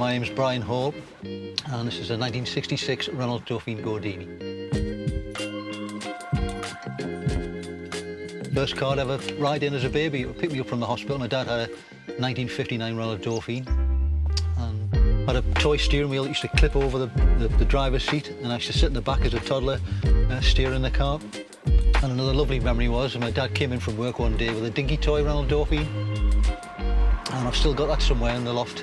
My name's Brian Hall, and this is a 1966 Renault Dauphine Gordini. First car I'd ever ride in as a baby. It picked me up from the hospital. My dad had a 1959 Renault Dauphine and had a toy steering wheel that used to clip over the driver's seat, and I used to sit in the back as a toddler steering the car. And another lovely memory was my dad came in from work one day with a dinky toy Renault Dauphine, and I've still got that somewhere in the loft.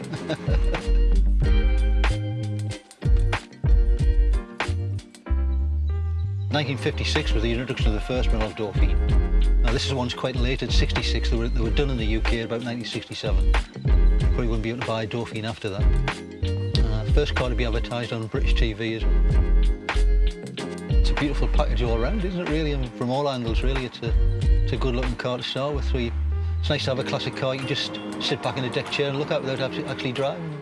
1956 was the introduction of the first Renault Dauphine. Now this one's quite late, at 66. They were done in the UK about 1967. Probably wouldn't be able to buy a Dauphine after that. First car to be advertised on British TV as well. It's a beautiful package all around, isn't it really? And from all angles really, it's a good looking car to start with. So it's nice to have a classic car you can just sit back in a deck chair and look at without actually driving.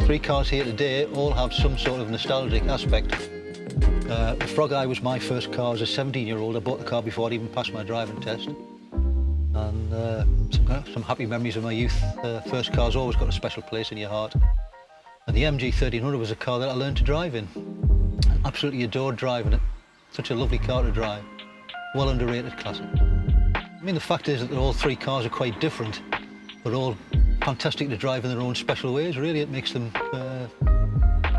Three cars here today all have some sort of nostalgic aspect. The Frog Eye was my first car as a 17-year-old. I bought the car before I'd even passed my driving test. And some happy memories of my youth. First car's always got a special place in your heart. And the MG 1300 was a car that I learned to drive in. I absolutely adored driving it. Such a lovely car to drive. Well underrated classic. I mean, the fact is that all three cars are quite different, but all fantastic to drive in their own special ways. Really, it makes them the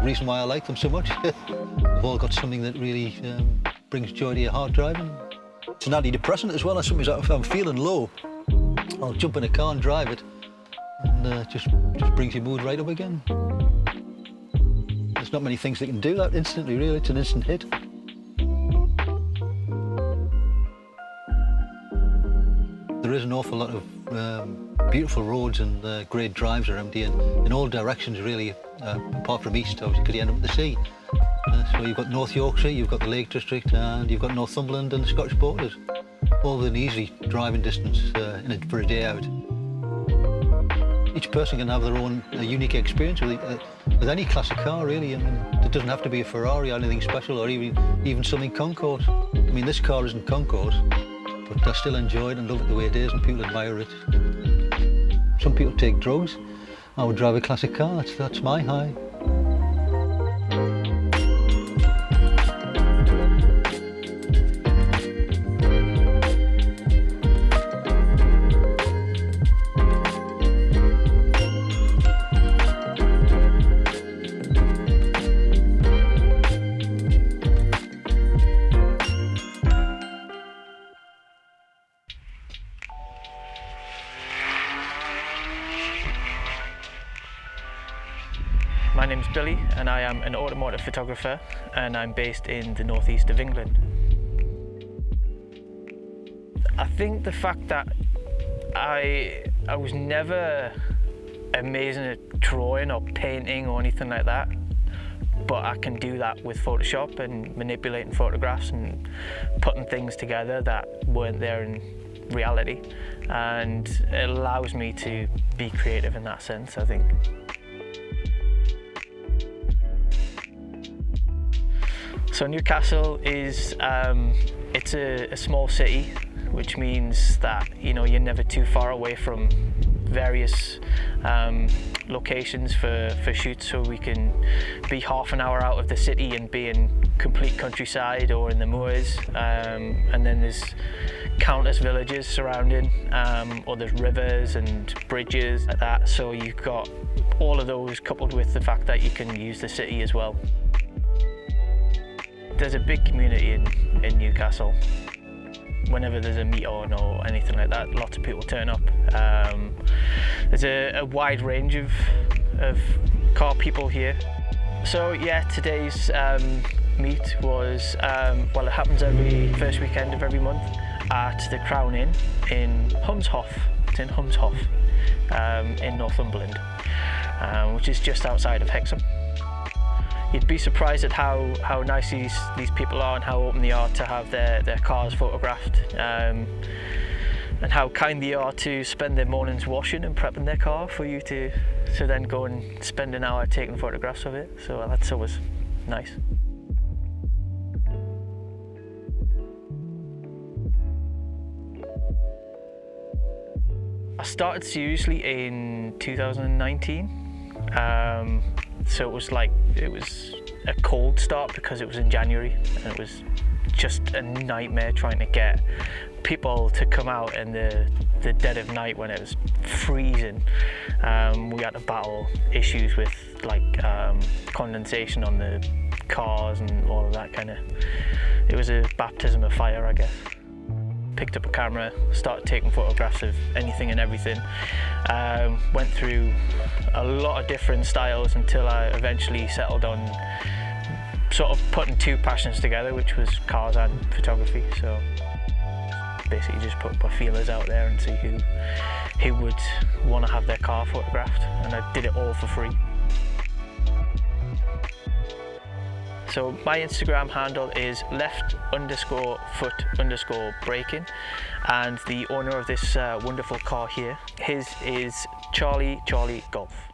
reason why I like them so much. They've all got something that really brings joy to your heart driving. It's an antidepressant as well. Sometimes if I'm feeling low, I'll jump in a car and drive it, and just brings your mood right up again. There's not many things that can do that instantly, really. It's an instant hit. There is an awful lot of beautiful roads and great drives around here, in all directions really, apart from east, obviously, because you end up at the sea. So you've got North Yorkshire, you've got the Lake District, and you've got Northumberland and the Scottish borders, all within easy driving distance for a day out. Each person can have their own unique experience with any classic car, really. I mean, it doesn't have to be a Ferrari or anything special, or even something concours. I mean, this car isn't concours, but I still enjoy it and love it the way it is, and people admire it. Some people take drugs. I would drive a classic car. That's my high. My name's Billy, and I am an automotive photographer, and I'm based in the northeast of England. I think the fact that I was never amazing at drawing or painting or anything like that, but I can do that with Photoshop and manipulating photographs and putting things together that weren't there in reality, and it allows me to be creative in that sense, I think. So Newcastle is it's a small city, which means that you're never too far away from various locations for shoots. So we can be half an hour out of the city and be in complete countryside or in the moors, and then there's countless villages surrounding, or there's rivers and bridges like that. So you've got all of those coupled with the fact that you can use the city as well. There's a big community in Newcastle. Whenever there's a meet on or anything like that, lots of people turn up. There's a wide range of car people here. So yeah, today's meet was, well, it happens every first weekend of every month at the Crown Inn in Humshoff. It's in Humshoff, in Northumberland, which is just outside of Hexham. You'd be surprised at how nice these people are and how open they are to have their cars photographed, and how kind they are to spend their mornings washing and prepping their car for you to then go and spend an hour taking photographs of it. So that's always nice. I started seriously in 2019, so it was a cold start because it was in January, and it was just a nightmare trying to get people to come out in the dead of night when it was freezing. We had to battle issues with condensation on the cars and all of that kind of. It was a baptism of fire, I guess. Picked up a camera, started taking photographs of anything and everything. Went through a lot of different styles until I eventually settled on sort of putting two passions together, which was cars and photography. So basically just put my feelers out there and see who would want to have their car photographed, and I did it all for free. So my Instagram handle is left_foot_braking, and the owner of this wonderful car here, his is Charlie Golf.